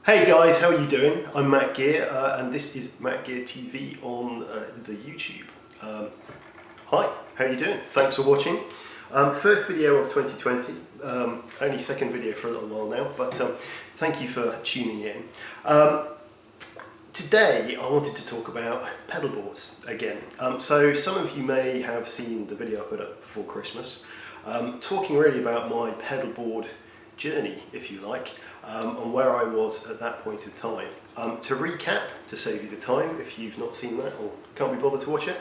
Hey guys, how are you doing? I'm Matt Gear and this is Matt Gear TV on the YouTube. Hi, how are you doing? Thanks for watching. First video of 2020, only second video for a little while now, but thank you for tuning in. Today I wanted to talk about pedal boards again. So some of you may have seen the video I put up before Christmas, talking really about my pedal board journey, if you like, and where I was at that point of time. To recap, to save you the time if you've not seen that or can't be bothered to watch it,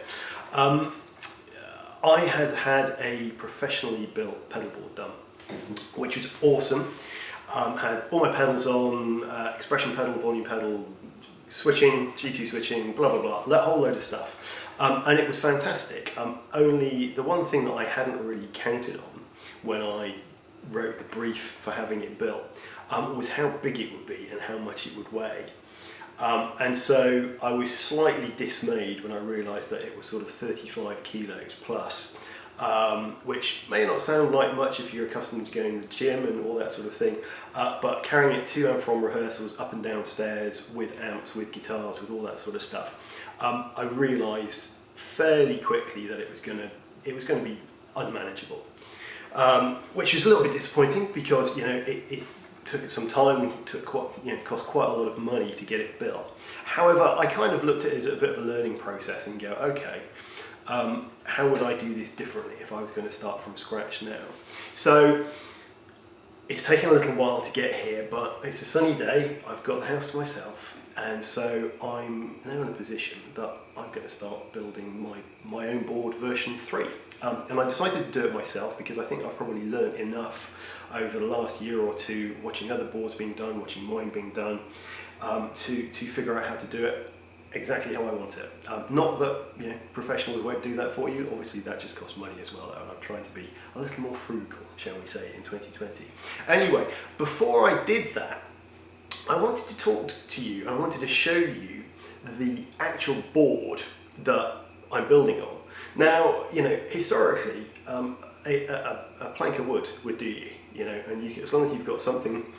I had a professionally built pedal board done, which was awesome. Had all my pedals on, expression pedal, volume pedal, switching, G2 switching, blah blah blah, that whole load of stuff, and it was fantastic. Only the one thing that I hadn't really counted on when I wrote the brief for having it built was how big it would be and how much it would weigh. And so I was slightly dismayed when I realised that it was sort of 35 kilos plus, which may not sound like much if you're accustomed to going to the gym and all that sort of thing, but carrying it to and from rehearsals, up and down stairs, with amps, with guitars, with all that sort of stuff, I realised fairly quickly that it was going to be unmanageable. Which is a little bit disappointing because it took some time, cost quite a lot of money to get it built. However, I kind of looked at it as a bit of a learning process and go, okay, how would I do this differently if I was going to start from scratch now? So it's taken a little while to get here, but it's a sunny day, I've got the house to myself, and so I'm now in a position that I'm going to start building my own board version 3. And I decided to do it myself because I think I've probably learned enough over the last year or two, watching other boards being done, watching mine being done, to figure out how to do it exactly how I want it. Not that professionals won't do that for you, obviously that just costs money as well, and I'm trying to be a little more frugal, shall we say, in 2020. Anyway, before I did that, I wanted to talk to you, I wanted to show you the actual board that I'm building on. Now, historically, a plank of wood would do you, and as long as you've got something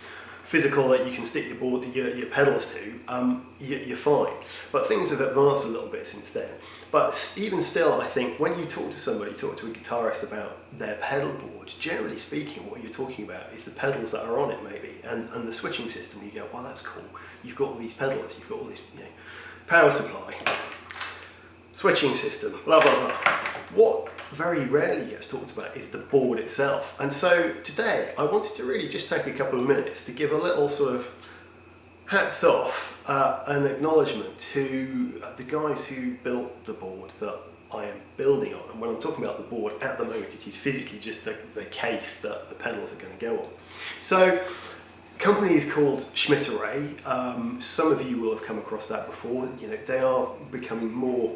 physical that you can stick your pedals to, you're fine. But things have advanced a little bit since then. But even still, I think when you talk to a guitarist about their pedal board, generally speaking, what you're talking about is the pedals that are on it, maybe, and the switching system. You go, well, that's cool. You've got all these pedals, you've got all this, power supply, switching system, blah blah blah. What very rarely gets talked about is the board itself. And so today I wanted to really just take a couple of minutes to give a little sort of hats off, an acknowledgement to the guys who built the board that I am building on. And when I'm talking about the board at the moment, it is physically just the case that the pedals are going to go on. So the company is called Schmitt. Some of you will have come across that before. They are becoming more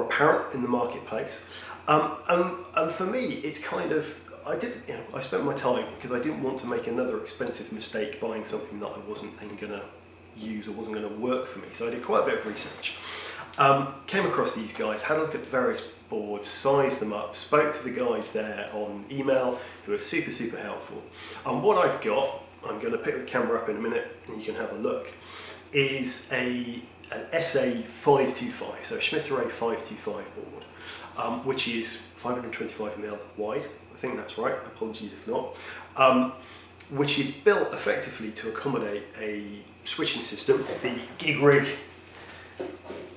apparent in the marketplace, and for me, it's kind of I spent my time because I didn't want to make another expensive mistake buying something that I wasn't going to use or wasn't going to work for me. So I did quite a bit of research. Came across these guys, had a look at the various boards, sized them up, spoke to the guys there on email who are super helpful. And what I've got, I'm going to pick the camera up in a minute and you can have a look, is an SA525, so Schmitt 525 board, which is 525mm wide, I think that's right, apologies if not, which is built effectively to accommodate a switching system, the Gig Rig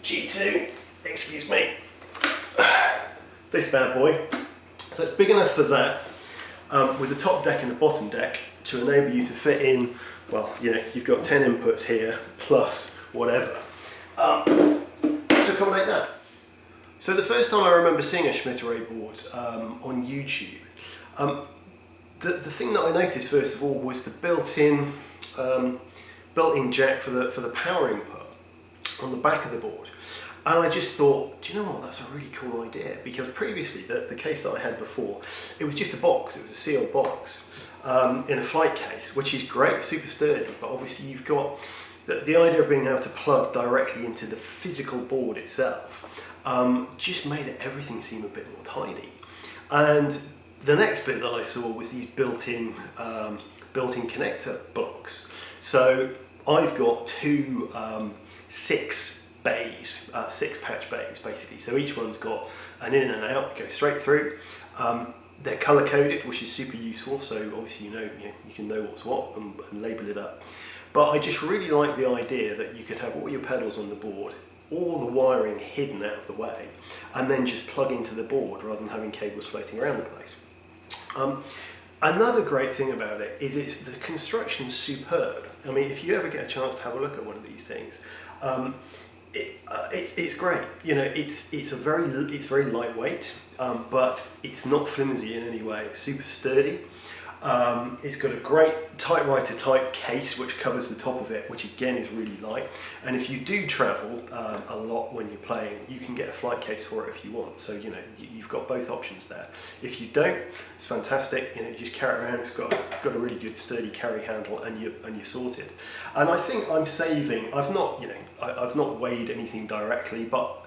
G2, excuse me, this bad boy. So it's big enough for that, with a top deck and a bottom deck to enable you to fit in, well, you've got 10 inputs here, plus whatever, to accommodate that. So the first time I remember seeing a Schmitt board on YouTube, the thing that I noticed first of all was the built-in jack for the power input on the back of the board. And I just thought, do you know what, that's a really cool idea, because previously the case that I had before, it was just a box, it was a sealed box in a flight case, which is great, super sturdy, but obviously you've got the idea of being able to plug directly into the physical board itself just made everything seem a bit more tidy. And the next bit that I saw was these built-in connector blocks So I've got two 6 bays, 6 patch bays basically. So each one's got an in and out, goes straight through. They're color coded, which is super useful. So obviously you can know what's what and label it up. But I just really like the idea that you could have all your pedals on the board, all the wiring hidden out of the way, and then just plug into the board rather than having cables floating around the place. Another great thing about it is the construction's superb. I mean, if you ever get a chance to have a look at one of these things, it's great. You know, it's very lightweight, but it's not flimsy in any way. It's super sturdy. It's got a great typewriter type case which covers the top of it, which again is really light. And if you do travel a lot when you're playing, you can get a flight case for it if you want. So you've got both options there. If you don't, it's fantastic. You just carry it around. It's got a really good sturdy carry handle, and you're sorted. And I think I'm saving. I've not weighed anything directly, but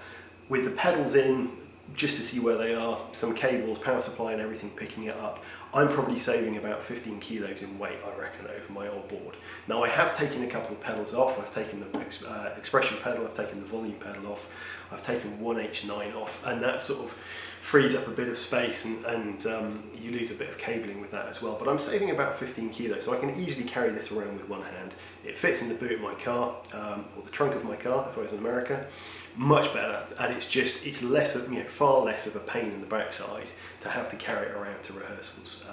with the pedals in, just to see where they are, some cables, power supply and everything picking it up, I'm probably saving about 15 kilos in weight, I reckon, over my old board. Now I have taken a couple of pedals off. I've taken the expression pedal, I've taken the volume pedal off, I've taken 1H9 off, and that sort of frees up a bit of space, and you lose a bit of cabling with that as well. But I'm saving about 15 kilos, so I can easily carry this around with one hand. It fits in the boot of my car, or the trunk of my car if I was in America. Much better, and it's less of, far less of a pain in the backside to have to carry it around to rehearsals.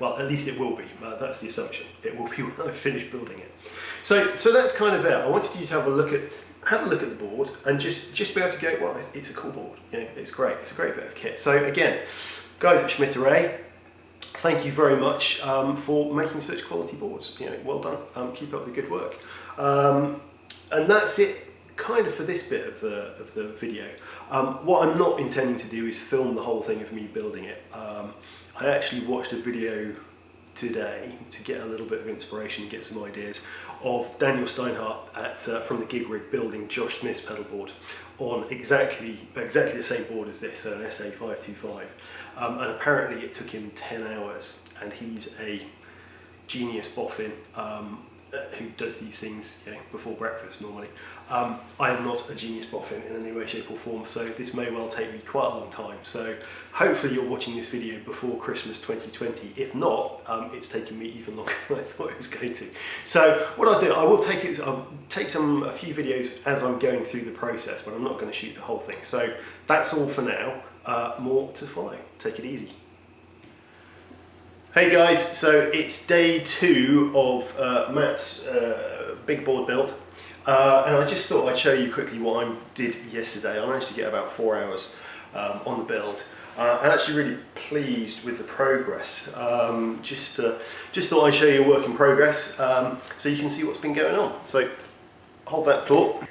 Well, at least it will be. That's the assumption. It will be when I finish building it. So that's kind of it. I wanted you to have a look at the board and just be able to go, well, it's a cool board. It's great. It's a great bit of kit. So again, guys at Schmitt, thank you very much for making such quality boards. Well done. Keep up the good work. And that's it, kind of, for this bit of the video. What I'm not intending to do is film the whole thing of me building it. I actually watched a video today to get a little bit of inspiration and get some ideas of Daniel Steinhardt from the Gig Rig building Josh Smith's pedal board on exactly the same board as this, an SA525. And apparently it took him 10 hours, and he's a genius boffin who does these things before breakfast normally. I am not a genius boffin in any way, shape or form, so this may well take me quite a long time. So hopefully you're watching this video before Christmas 2020. If not, it's taken me even longer than I thought it was going to. So what I'll do, I'll take a few videos as I'm going through the process, but I'm not going to shoot the whole thing. So that's all for now. More to follow. Take it easy. Hey guys, so it's day 2 of Matt's big board build, and I just thought I'd show you quickly what I did yesterday. I managed to get about 4 hours on the build. I'm actually really pleased with the progress. Just thought I'd show you a work in progress so you can see what's been going on. So hold that thought.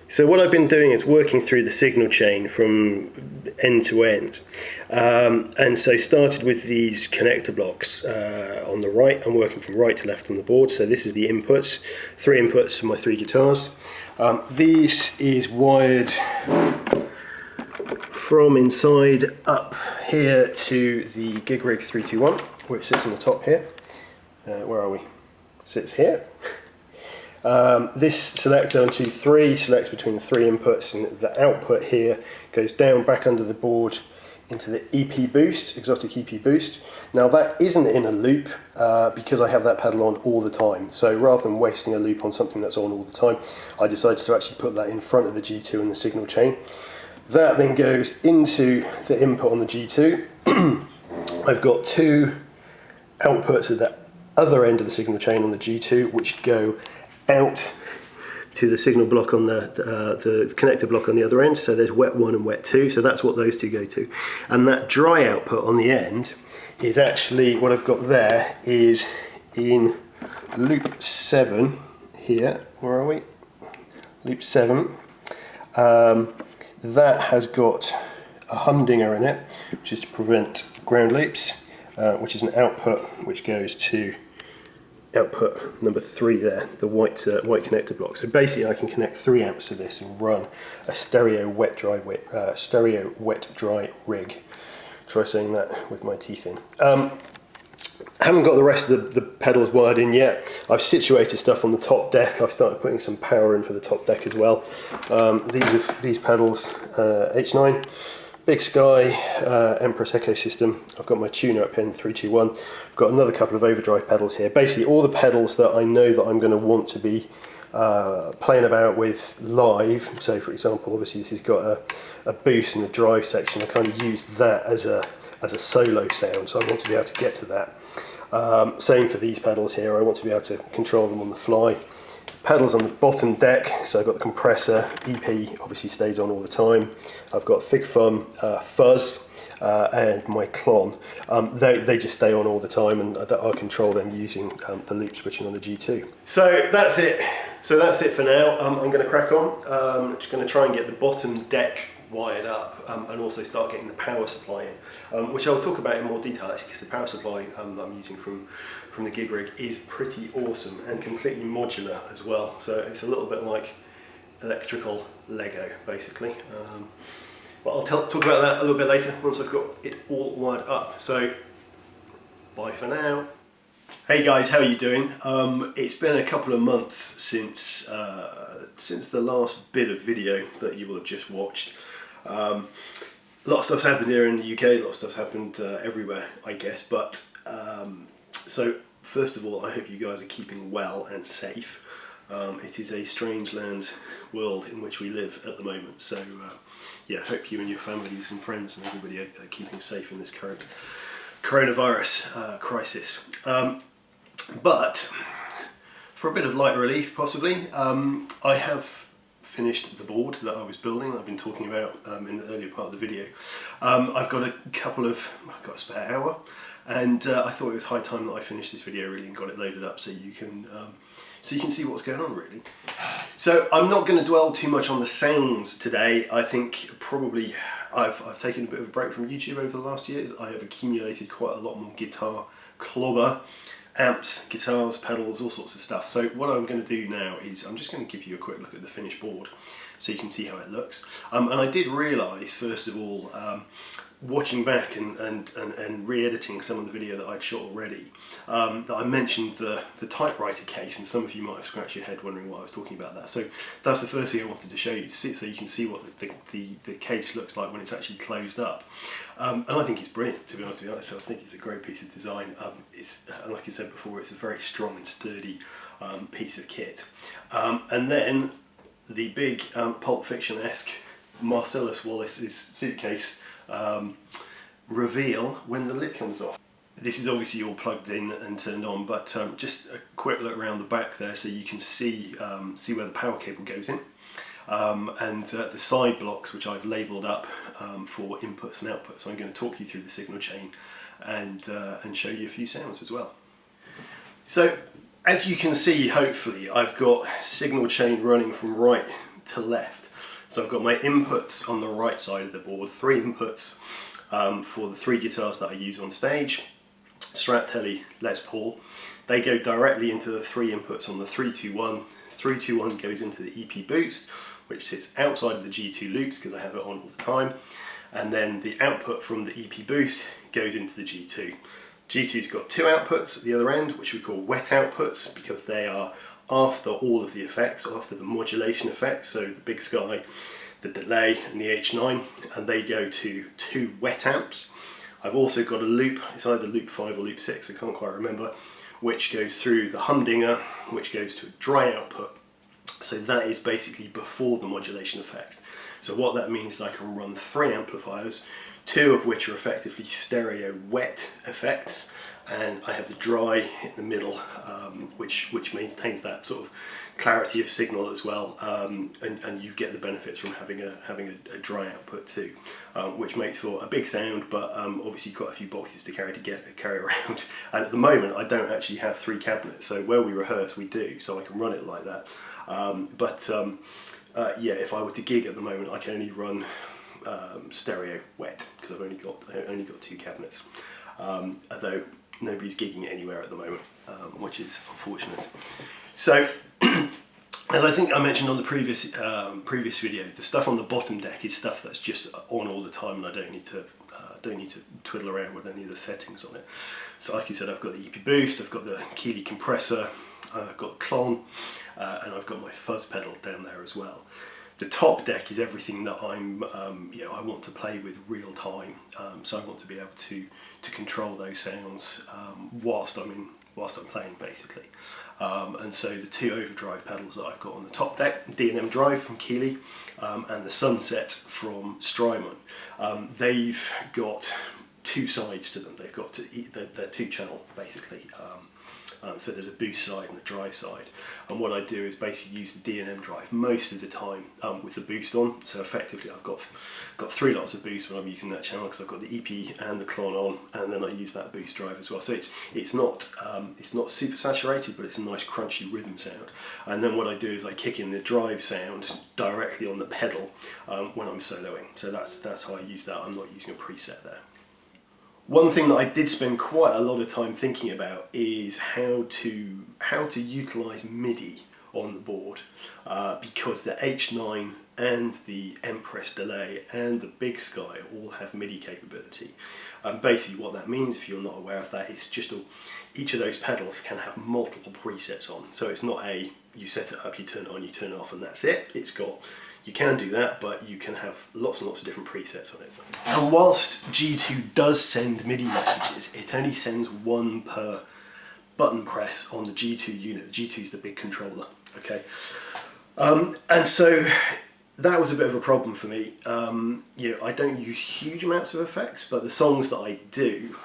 So what I've been doing is working through the signal chain from end to end, and so started with these connector blocks on the right. I'm working from right to left on the board. So this is the inputs, 3 inputs for my 3 guitars. This is wired from inside up here to the Gig Rig 321, which sits on the top here. Where are we? Sits here. This selector on 2-3 selects between the 3 inputs, and the output here goes down back under the board into the EP boost, exotic EP boost. Now that isn't in a loop because I have that pedal on all the time. So rather than wasting a loop on something that's on all the time, I decided to actually put that in front of the G2 and the signal chain. That then goes into the input on the G2. I've got 2 outputs at the other end of the signal chain on the G2, which go out to the signal block on the connector block on the other end. So there's wet 1 and wet 2, so that's what those 2 go to. And that dry output on the end is actually, what I've got there is in loop 7 here. Where are we? Loop 7. That has got a humdinger in it, which is to prevent ground loops, which is an output which goes to output number 3 there, the white connector block. So basically I can connect 3 amps to this and run a stereo wet dry rig. Try saying that with my teeth in. Haven't got the rest of the pedals wired in yet. I've situated stuff on the top deck. I've started putting some power in for the top deck as well. These pedals, H9, Big Sky, Empress Ecosystem. I've got my tuner up here in 321. I've got another couple of overdrive pedals here. Basically all the pedals that I know that I'm going to want to be playing about with live. So for example, obviously this has got a boost and a drive section. I kind of used that as a solo sound, so I want to be able to get to that. Same for these pedals here, I want to be able to control them on the fly. Pedals on the bottom deck, so I've got the compressor, EP obviously stays on all the time. I've got Fig Fun, Fuzz, and my Clon. They just stay on all the time, and I control them using the loop switching on the G2. So that's it. So that's it for now. I'm going to crack on. I'm just going to try and get the bottom deck wired up and also start getting the power supply in, which I'll talk about in more detail actually, because the power supply that I'm using from the gig rig is pretty awesome and completely modular as well. So it's a little bit like electrical Lego basically. But I'll talk about that a little bit later once I've got it all wired up. So bye for now. Hey guys, how are you doing? It's been a couple of months since the last bit of video that you will have just watched. A lot of stuff's happened here in the UK, a lot of stuff's happened everywhere, I guess. But so first of all, I hope you guys are keeping well and safe. It is a strange land world in which we live at the moment. So yeah, hope you and your families and friends and everybody are keeping safe in this current coronavirus crisis. But for a bit of light relief possibly, I have finished the board that I was building, that I've been talking about in the earlier part of the video. I've got a spare hour, and I thought it was high time that I finished this video really and got it loaded up so you can see what's going on really. So I'm not going to dwell too much on the sounds today. I think probably I've taken a bit of a break from YouTube over the last years. I have accumulated quite a lot more guitar clobber, amps, guitars, pedals, all sorts of stuff. So what I'm going to do now is I'm just going to give you a quick look at the finished board so you can see how it looks. And I did realise, first of all, watching back and re-editing some of the video that I'd shot already, that I mentioned the typewriter case, and some of you might have scratched your head wondering why I was talking about that. So that's the first thing I wanted to show you, so you can see what the case looks like when it's actually closed up. And I think it's brilliant, to be honest with you. So I think it's a great piece of design. It's, like I said before, it's a very strong and sturdy piece of kit. And then the big Pulp Fiction-esque Marcellus Wallace's suitcase reveal when the lid comes off. This is obviously all plugged in and turned on, but just a quick look around the back there so you can see where the power cable goes in. And the side blocks, which I've labelled up for inputs and outputs. So I'm going to talk you through the signal chain and show you a few sounds as well. So as you can see, hopefully, I've got signal chain running from right to left. So I've got my inputs on the right side of the board, 3 inputs for the 3 guitars that I use on stage, Strat, Tele, Les Paul. They go directly into the 3 inputs on the 321. 321 goes into the EP boost, which sits outside of the G2 loops because I have it on all the time. And then the output from the EP boost goes into the G2. G2's got 2 outputs at the other end, which we call wet outputs, because they are after all of the effects, after the modulation effects, so the Big Sky, the delay and the H9, and they go to 2 wet amps. I've also got a loop, it's either loop 5 or loop 6, I can't quite remember, which goes through the humdinger, which goes to a dry output. So that is basically before the modulation effects. So what that means is I can run 3 amplifiers, 2 of which are effectively stereo wet effects, and I have the dry in the middle, which maintains that sort of clarity of signal as well, and you get the benefits from having a dry output too, which makes for a big sound, but obviously quite a few boxes to carry around. And at the moment I don't actually have 3 cabinets, so where we rehearse we do, so I can run it like that. Yeah, if I were to gig at the moment, I can only run stereo wet because I've only got 2 cabinets. Although nobody's gigging anywhere at the moment, which is unfortunate. So, as I think I mentioned on the previous video, the stuff on the bottom deck is stuff that's just on all the time, and I don't need to don't need to twiddle around with any of the settings on it. So like you said, I've got the EP boost, I've got the Keeley compressor, I've got the clon, and I've got my fuzz pedal down there as well. The top deck is everything that I want to play with real time. So I want to be able to control those sounds whilst I'm playing, basically. And so the two overdrive pedals that I've got on the top deck, D&M Drive from Keeley, and the Sunset from Strymon, they've got two sides to them. They've got they're two channel, basically. So there's a boost side and a drive side, and what I do is basically use the D&M Drive most of the time with the boost on. So effectively I've got 3 lots of boost when I'm using that channel, because I've got the EP and the clon on, and then I use that boost drive as well. So it's not super saturated, but it's a nice crunchy rhythm sound. And then what I do is I kick in the drive sound directly on the pedal when I'm soloing. So that's how I use that. I'm not using a preset there. One thing that I did spend quite a lot of time thinking about is how to utilise MIDI on the board, because the H9 and the Empress delay and the Big Sky all have MIDI capability. Basically what that means, if you're not aware of that, is just each of those pedals can have multiple presets on. So it's not you set it up, you turn it on, you turn it off, and that's it. You can do that, but you can have lots and lots of different presets on it. And whilst G2 does send MIDI messages, it only sends one per button press on the G2 unit. The G2 is the big controller, okay? And so that was a bit of a problem for me. I don't use huge amounts of effects, but the songs that I do,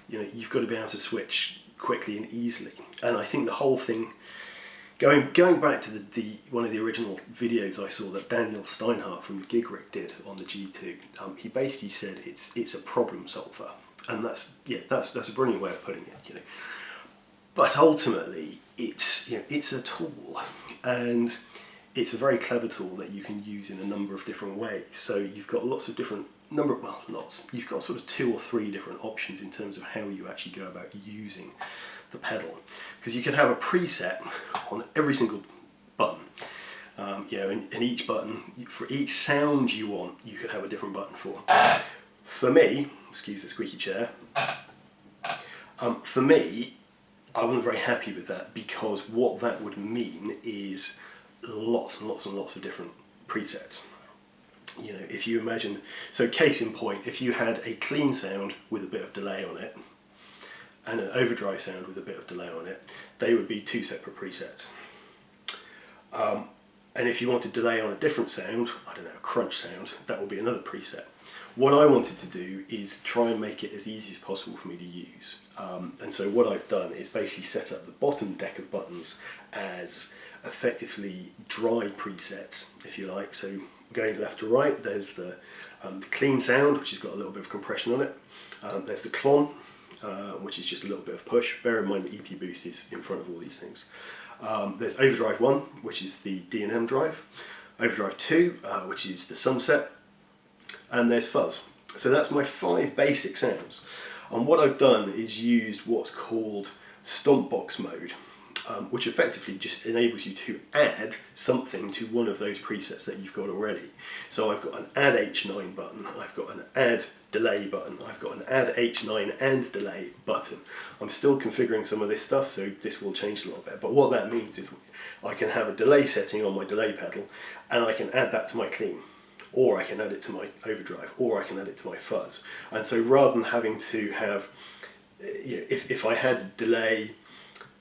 you've got to be able to switch quickly and easily. And I think the whole thing, Going back to one of the original videos I saw that Daniel Steinhardt from the Gig Rig did on the G2, he basically said it's a problem solver, and that's a brilliant way of putting it. But ultimately, it's a tool, and it's a very clever tool that you can use in a number of different ways. So you've got lots of different You've got sort of 2 or 3 different options in terms of how you actually go about using the pedal, because you can have a preset on every single button. And each button, for each sound you want, you could have a different button for. For me, excuse the squeaky chair, for me, I wasn't very happy with that, because what that would mean is lots and lots and lots of different presets. If you imagine, so case in point, if you had a clean sound with a bit of delay on it, and an overdrive sound with a bit of delay on it, they would be 2 separate presets. And if you wanted delay on a different sound, I don't know, a crunch sound, that would be another preset. What I wanted to do is try and make it as easy as possible for me to use. And so what I've done is basically set up the bottom deck of buttons as effectively dry presets, if you like. So going left to right, there's the clean sound, which has got a little bit of compression on it. There's the clon, which is just a little bit of push. Bear in mind the EP boost is in front of all these things. There's overdrive 1, which is the D&M drive. Overdrive 2, which is the Sunset. And there's fuzz. So that's my 5 basic sounds. And what I've done is used what's called stomp box mode, which effectively just enables you to add something to one of those presets that you've got already. So I've got an add H9 button, I've got an add delay button, I've got an add H9 and delay button. I'm still configuring some of this stuff, so this will change a little bit, but what that means is I can have a delay setting on my delay pedal, and I can add that to my clean, or I can add it to my overdrive, or I can add it to my fuzz. And so rather than having to have, if I had delay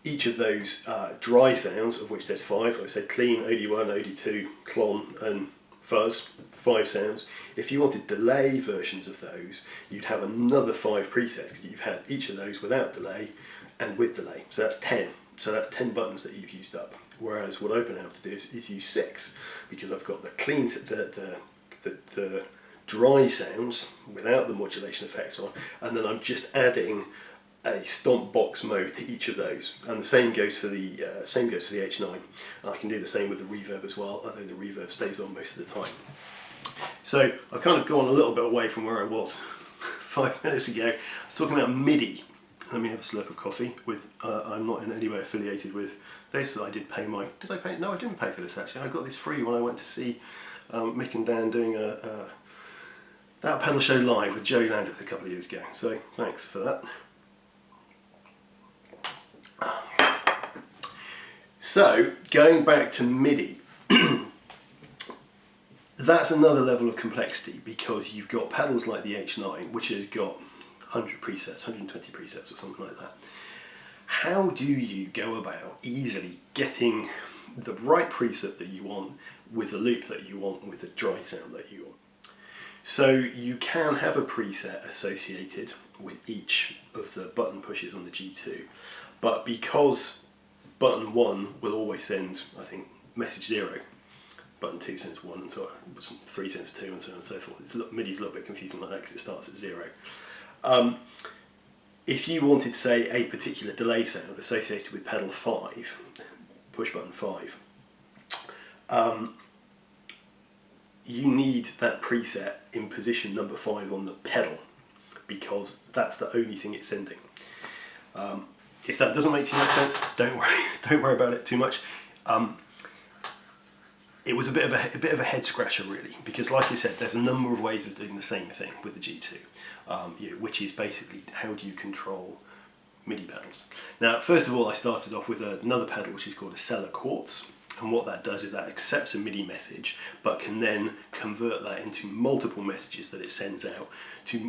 each of those dry sounds, of which there's 5, like I said, clean, OD1, OD2, clon and fuzz, 5 sounds. If you wanted delay versions of those, you'd have another 5 presets, because you've had each of those without delay and with delay. So that's 10. So that's 10 buttons that you've used up. Whereas what I've been able to do is use 6, because I've got the clean, the dry sounds without the modulation effects on, and then I'm just adding a stomp box mode to each of those, and the same goes for the H9. I can do the same with the reverb as well, although the reverb stays on most of the time. So I've kind of gone a little bit away from where I was 5 minutes ago. I was talking about MIDI. Let me have a slurp of coffee. I'm not in any way affiliated with this. I did pay my. Did I pay? No, I didn't pay for this actually. I got this free when I went to see Mick and Dan doing that pedal show live with Joey Landreth a couple of years ago. So thanks for that. So going back to MIDI, that's another level of complexity, because you've got pedals like the H9, which has got 100 presets, 120 presets or something like that. How do you go about easily getting the right preset that you want, with the loop that you want, with the dry sound that you want? So you can have a preset associated with each of the button pushes on the G2, but because button 1 will always send, I think, message 0, button 2 sends 1, and so on, 3 sends 2, and so on and so forth. MIDI's a little bit confusing like that because it starts at 0. If you wanted, say, a particular delay sound associated with pedal 5, push button 5, you need that preset in position number 5 on the pedal, because that's the only thing it's sending. If that doesn't make too much sense, don't worry about it too much. It was a bit of a head scratcher really, because like I said, there's a number of ways of doing the same thing with the G2, which is basically how do you control MIDI pedals. Now, first of all, I started off with another pedal which is called a Cellar Quartz, and what that does is that accepts a MIDI message, but can then convert that into multiple messages that it sends out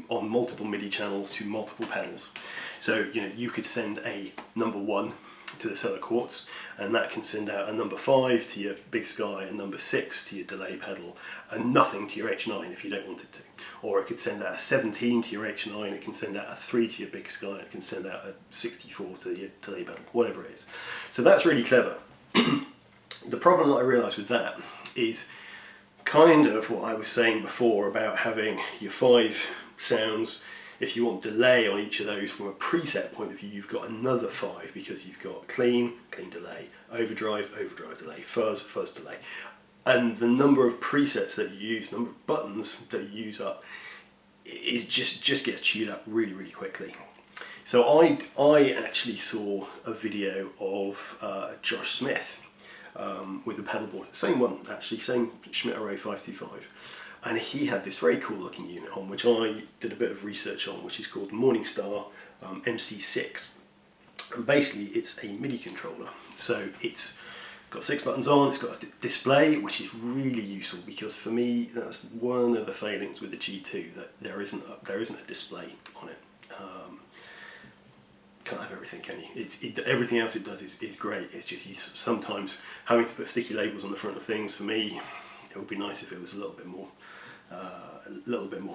on multiple MIDI channels to multiple pedals. So you could send a number 1 to the Cellar Quartz, and that can send out a number 5 to your Big Sky, a number 6 to your delay pedal, and nothing to your H9 if you don't want it to. Or it could send out a 17 to your H9, it can send out a 3 to your Big Sky, it can send out a 64 to your delay pedal, whatever it is. So that's really clever. The problem that I realised with that is kind of what I was saying before about having your 5 sounds. If you want delay on each of those from a preset point of view, you've got another 5, because you've got clean, clean delay, overdrive, overdrive delay, fuzz, fuzz delay. And the number of presets that you use, number of buttons that you use up, is just gets chewed up really, really quickly. So I actually saw a video of Josh Smith with the pedalboard, same one actually, same Schmitt 525. And he had this very cool looking unit on, which I did a bit of research on, which is called Morningstar MC6. And basically it's a MIDI controller. So it's got 6 buttons on, it's got a display, which is really useful, because for me that's one of the failings with the G2, that there isn't a display on it. Can't have everything, can you? Everything else it does is great. It's just sometimes having to put sticky labels on the front of things. For me, it would be nice if it was a little bit more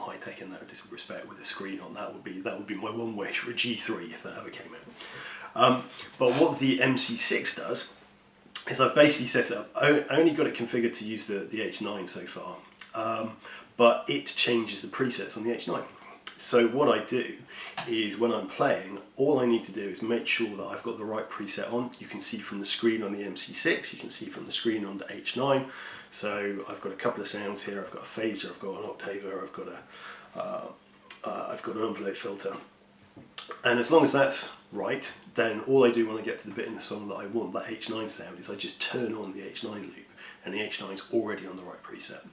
high tech in that respect, with a screen on. That would be my one wish for a G3 if that ever came out. But what the MC6 does is I've basically set it up. I only got it configured to use the H9 so far, but it changes the presets on the H9. So what I do is when I'm playing, all I need to do is make sure that I've got the right preset on. You can see from the screen on the MC6, you can see from the screen on the H9. So I've got a couple of sounds here. I've got a phaser, I've got an octaver, I've got an envelope filter. And as long as that's right, then all I do when I get to the bit in the song that I want, that H9 sound, is I just turn on the H9 loop, and the H9's already on the right preset.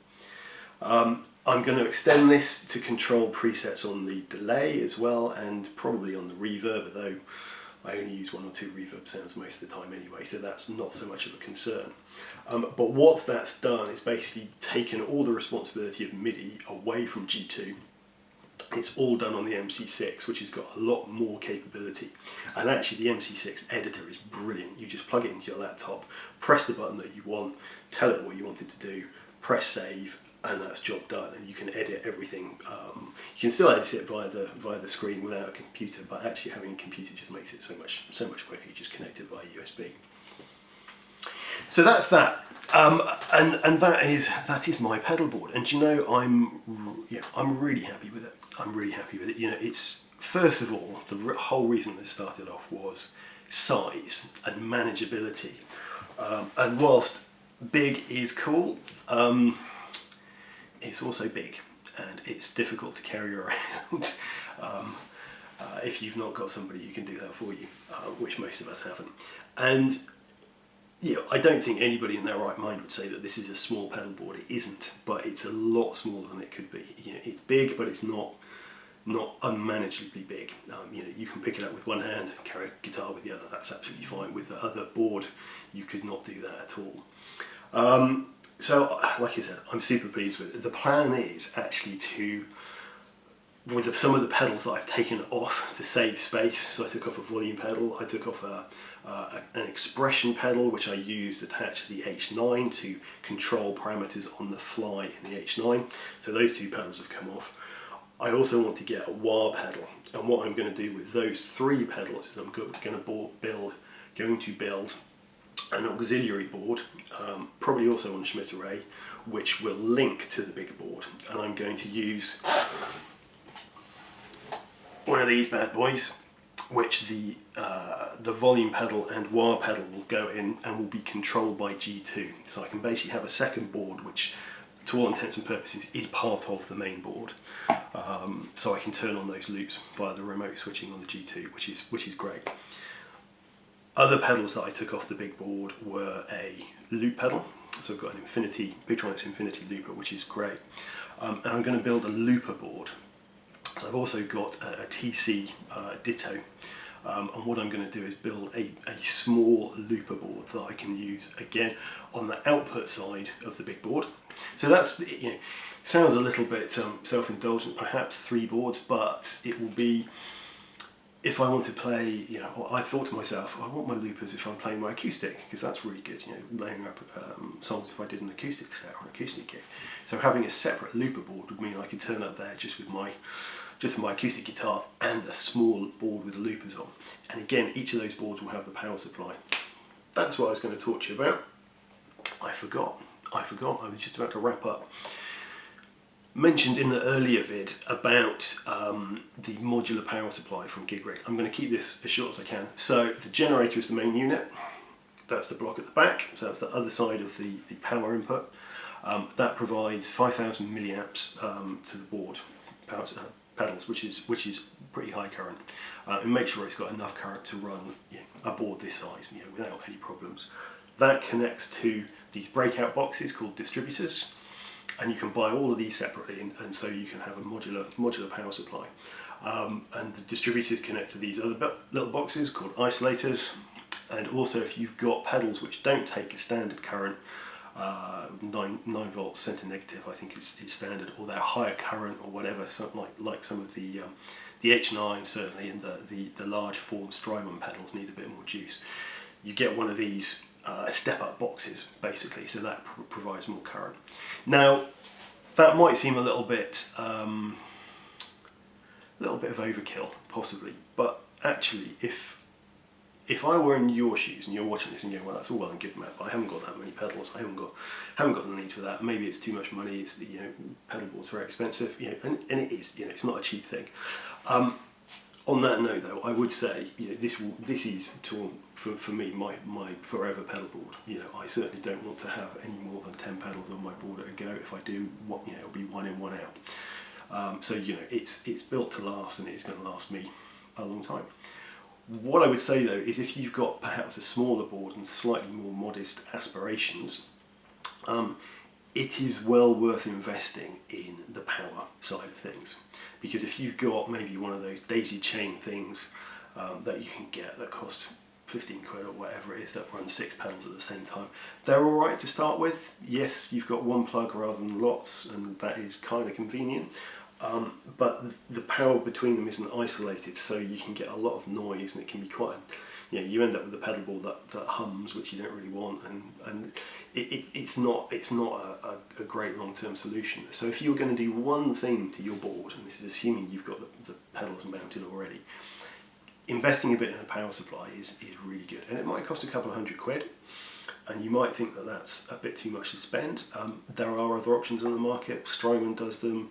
I'm going to extend this to control presets on the delay as well, and probably on the reverb, though I only use 1 or 2 reverb sounds most of the time anyway, so that's not so much of a concern. But what that's done is basically taken all the responsibility of MIDI away from G2. It's all done on the MC6, which has got a lot more capability. And actually the MC6 editor is brilliant. You just plug it into your laptop, press the button that you want, tell it what you want it to do, press save, and that's job done. And you can edit everything. You can still edit it via the screen without a computer, but actually having a computer just makes it so much quicker. You just connect it via USB. So that's that, and that is my pedal board. And you know, I'm really happy with it. I'm really happy with it. You know, it's, first of all, the whole reason this started off was size and manageability. And whilst big is cool, it's also big, and it's difficult to carry around if you've not got somebody who can do that for you, which most of us haven't. And I don't think anybody in their right mind would say that this is a small pedal board. It isn't, but it's a lot smaller than it could be. It's big, but it's not unmanageably big. You can pick it up with one hand, carry a guitar with the other. That's absolutely fine. With the other board, you could not do that at all. So, like I said, I'm super pleased with it. The plan is actually to, with some of the pedals that I've taken off to save space. So I took off a volume pedal, I took off an expression pedal which I used attached to the H9 to control parameters on the fly in the H9. So those two pedals have come off. I also want to get a wah pedal, and what I'm going to do with those three pedals is I'm going to build an auxiliary board, probably also on a Schmitt array, which will link to the bigger board, and I'm going to use one of these bad boys, which the volume pedal and wah pedal will go in and will be controlled by G2. So I can basically have a second board which, to all intents and purposes, is part of the main board. So I can turn on those loops via the remote switching on the G2, which is great. Other pedals that I took off the big board were a loop pedal. So I've got an Victronics Infinity looper, which is great. And I'm going to build a looper board. So I've also got a TC Ditto, and what I'm going to do is build a small looper board that I can use again on the output side of the big board. So that's, sounds a little bit self-indulgent, perhaps 3 boards, but it will be, if I want to play, I thought to myself, I want my loopers if I'm playing my acoustic, because that's really good, laying up songs if I did an acoustic set or an acoustic gig. So having a separate looper board would mean I could turn up there just with my acoustic guitar and a small board with the loopers on. And again, each of those boards will have the power supply. That's what I was going to talk to you about. I forgot. I was just about to wrap up. Mentioned in the earlier vid about the modular power supply from Gig Rig. I'm going to keep this as short as I can. So the generator is the main unit. That's the block at the back. So that's the other side of the power input. That provides 5,000 milliamps to the board pedals, which is pretty high current. And make sure it's got enough current to run a board this size without any problems. That connects to these breakout boxes called distributors, and you can buy all of these separately, and so you can have a modular power supply. And the distributors connect to these other little boxes called isolators, and also if you've got pedals which don't take a standard current, 9 volt center negative I think is standard, or they're higher current or whatever, something like some of the H9 certainly, and the large form Strymon pedals need a bit more juice. You get one of these step-up boxes basically, so that provides more current. Now that might seem a little bit of overkill possibly, but actually if I were in your shoes and you're watching this and you're, well, that's all well and good, Matt, but I haven't got that many pedals, I haven't got the need for that, maybe it's too much money, it's, pedal board's very expensive, and it is, it's not a cheap thing. On that note though, I would say, this is, for me, my forever pedal board. I certainly don't want to have any more than 10 pedals on my board at a go. If I do, it'll be one in, one out. So it's built to last, and it's going to last me a long time. What I would say though is, if you've got perhaps a smaller board and slightly more modest aspirations, it is well worth investing in the power side of things, because if you've got maybe one of those daisy chain things that you can get that cost 15 quid or whatever it is, that run 6 pedals at the same time, they're alright to start with. Yes, you've got one plug rather than lots, and that is kind of convenient. But the power between them isn't isolated, so you can get a lot of noise, and it can be quite, you end up with a pedal board that hums, which you don't really want, and it's not a great long-term solution. So if you're going to do one thing to your board, and this is assuming you've got the pedals mounted already, investing a bit in a power supply is really good, and it might cost a couple of £100, and you might think that that's a bit too much to spend. There are other options on the market. Strymon does them.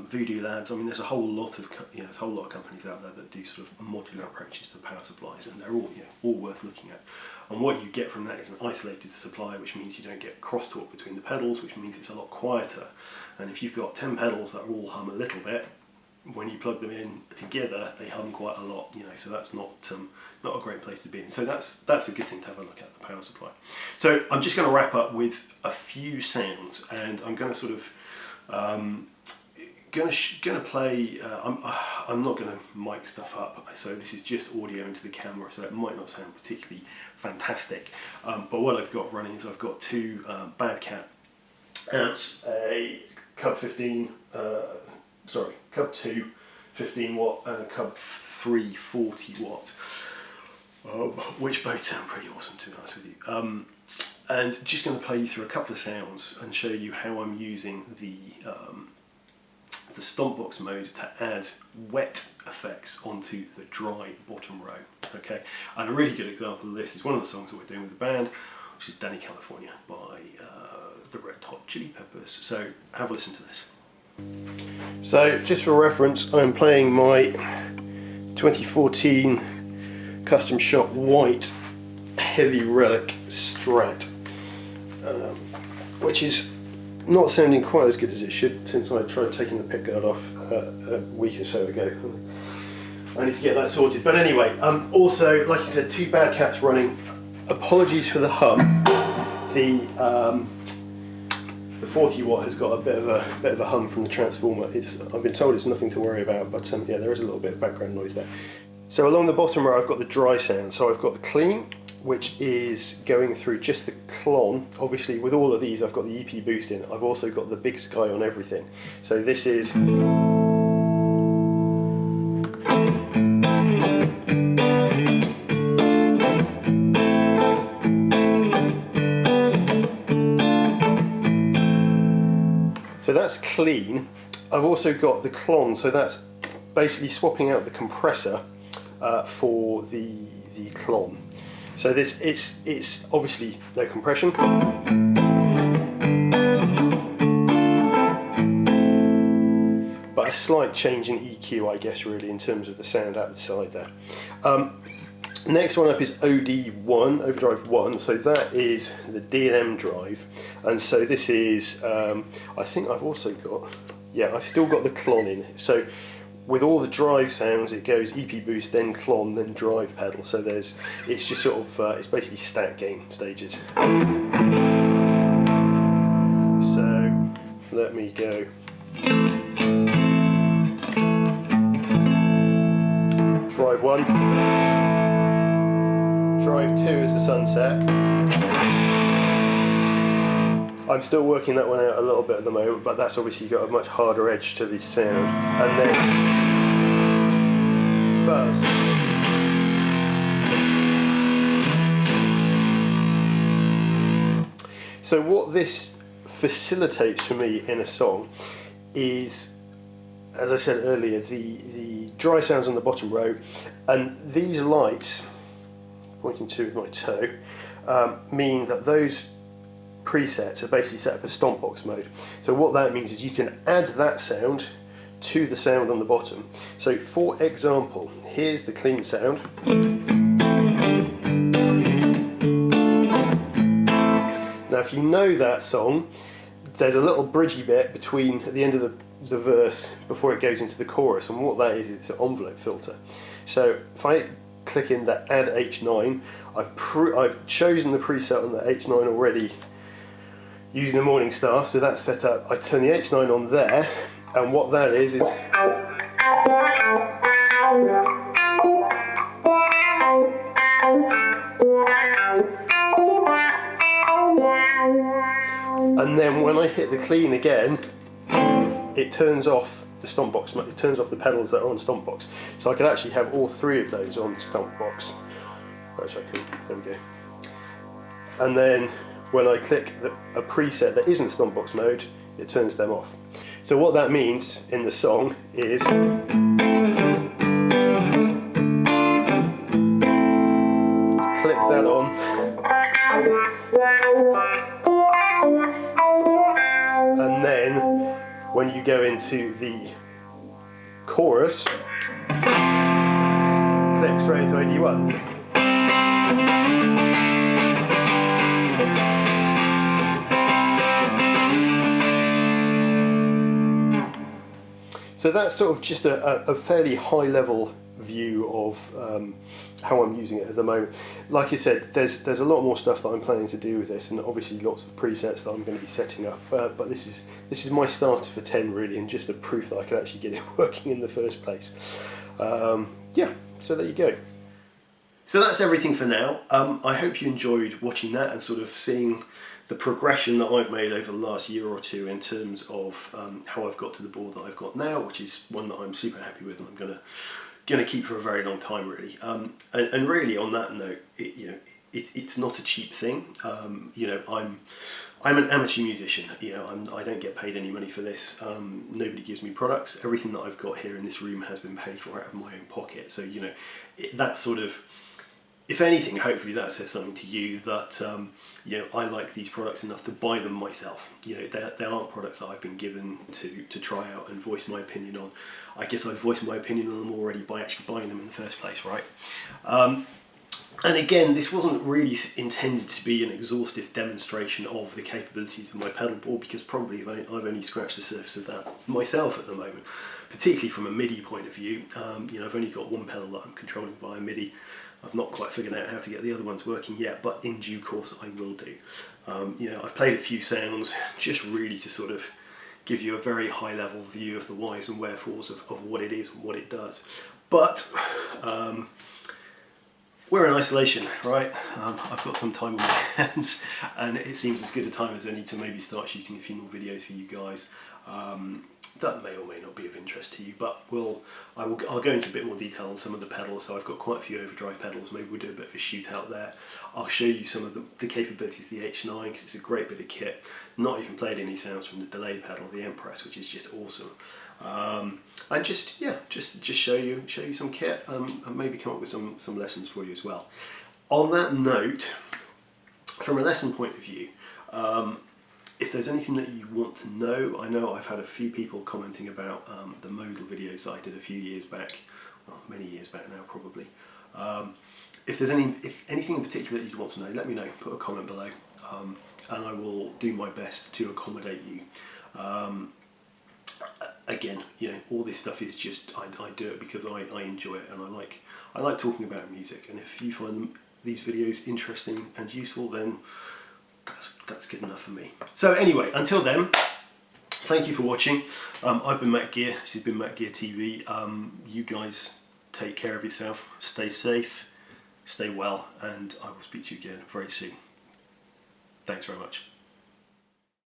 Voodoo Labs. I mean, there's a whole lot of companies out there that do sort of modular approaches to power supplies, and they're all worth looking at. And what you get from that is an isolated supply, which means you don't get crosstalk between the pedals, which means it's a lot quieter. And if you've got 10 pedals that all hum a little bit, when you plug them in together, they hum quite a lot, you know, so that's not a great place to be in. So that's a good thing to have a look at, the power supply. So I'm just going to wrap up with a few sounds, and I'm going to sort of going to play. I'm not going to mic stuff up, so this is just audio into the camera, so it might not sound particularly fantastic. But what I've got running is I've got two Bad Cat amps, a Cub 2 15 watt and a Cub 3 40 watt, which both sound pretty awesome, to be honest with you. And just going to play you through a couple of sounds and show you how I'm using the Stompbox mode to add wet effects onto the dry bottom row. Okay, and a really good example of this is one of the songs that we're doing with the band, which is Danny California by the Red Hot Chili Peppers. So have a listen to this. So just for reference, I'm playing my 2014 custom shop white heavy relic Strat, which is not sounding quite as good as it should since I tried taking the pickguard off a week or so ago. I need to get that sorted. But anyway, also, like I said, two Bad Cats running. Apologies for the hum. The 40 watt has got a bit of a hum from the transformer. I've been told it's nothing to worry about, but yeah, there is a little bit of background noise there. So along the bottom row, I've got the dry sound. So I've got the clean, which is going through just the clon. Obviously, with all of these, I've got the EP boost in. I've also got the Big Sky on everything. So this is. So that's clean. I've also got the clon, so that's basically swapping out the compressor for the clon. So this it's obviously no compression, but a slight change in EQ, I guess, really, in terms of the sound out the side there. Next one up is OD1, Overdrive 1, so that is the D&M drive, and so this is, I think I've also got, yeah, I've still got the clon in. So with all the drive sounds, it goes EP boost, then clon, then drive pedal, so it's just sort of, it's basically stack gain stages. So let me go. Drive 1. Drive 2 is the sunset. I'm still working that one out a little bit at the moment, but that's obviously got a much harder edge to the sound. And then first. So what this facilitates for me in a song is, as I said earlier, the dry sounds on the bottom row, and these lights, pointing to with my toe, mean that those presets are basically set up as Stompbox mode. So what that means is you can add that sound to the sound on the bottom. So for example, here's the clean sound. Now if you know that song, there's a little bridgy bit between at the end of the verse before it goes into the chorus, and what that is it's an envelope filter. So if I click in the add H9, I've chosen the preset on the H9 already using the Morning Star, so that's set up. I turn the H9 on there, and what that is and then when I hit the clean again, it turns off the Stompbox, it turns off the pedals that are on Stompbox. So I could actually have all three of those on Stompbox. Actually, I can, there we go. And then when I click a preset that isn't Stompbox mode, it turns them off. So what that means in the song is click that on, and then when you go into the chorus, click straight into OD1. So that's sort of just a fairly high level view of how I'm using it at the moment. Like I said, there's a lot more stuff that I'm planning to do with this, and obviously lots of presets that I'm going to be setting up. But this is my starter for 10 really, and just a proof that I can actually get it working in the first place. Yeah, so there you go. So that's everything for now. I hope you enjoyed watching that and sort of seeing the progression that I've made over the last year or two in terms of how I've got to the board that I've got now, which is one that I'm super happy with and I'm gonna keep for a very long time really. And really on that note, it's not a cheap thing. You know, I'm an amateur musician. You know, I don't get paid any money for this. Nobody gives me products. Everything that I've got here in this room has been paid for out of my own pocket. So you know, that sort of, if anything, hopefully that says something to you that you know, I like these products enough to buy them myself. You know, they aren't products that I've been given to try out and voice my opinion on. I guess I've voiced my opinion on them already by actually buying them in the first place, right? And again, this wasn't really intended to be an exhaustive demonstration of the capabilities of my pedal board, because probably I've only scratched the surface of that myself at the moment, particularly from a MIDI point of view. You know, I've only got one pedal that I'm controlling via MIDI. I've not quite figured out how to get the other ones working yet, but in due course I will do. You know, I've played a few sounds just really to sort of give you a very high level view of the whys and wherefores of what it is and what it does. But we're in isolation, right? I've got some time on my hands and it seems as good a time as any to maybe start shooting a few more videos for you guys. That may or may not be of interest to you, but I'll go into a bit more detail on some of the pedals. So I've got quite a few overdrive pedals. Maybe we'll do a bit of a shootout there. I'll show you some of the capabilities of the H9, because it's a great bit of kit. Not even played any sounds from the delay pedal, the Empress, which is just awesome. And just show you some kit, and maybe come up with some lessons for you as well. On that note, from a lesson point of view, if there's anything that you want to know, I know I've had a few people commenting about the modal videos that I did a few years back, well, many years back now probably. If there's anything in particular that you'd want to know, let me know, put a comment below, and I will do my best to accommodate you. Again, you know, all this stuff is just, I do it because I enjoy it, and I like talking about music, and if you find these videos interesting and useful, then that's good enough for me. So anyway, until then, thank you for watching. I've been Matt Gear, this has been Matt Gear TV. You guys take care of yourself, stay safe, stay well, and I will speak to you again very soon. Thanks very much.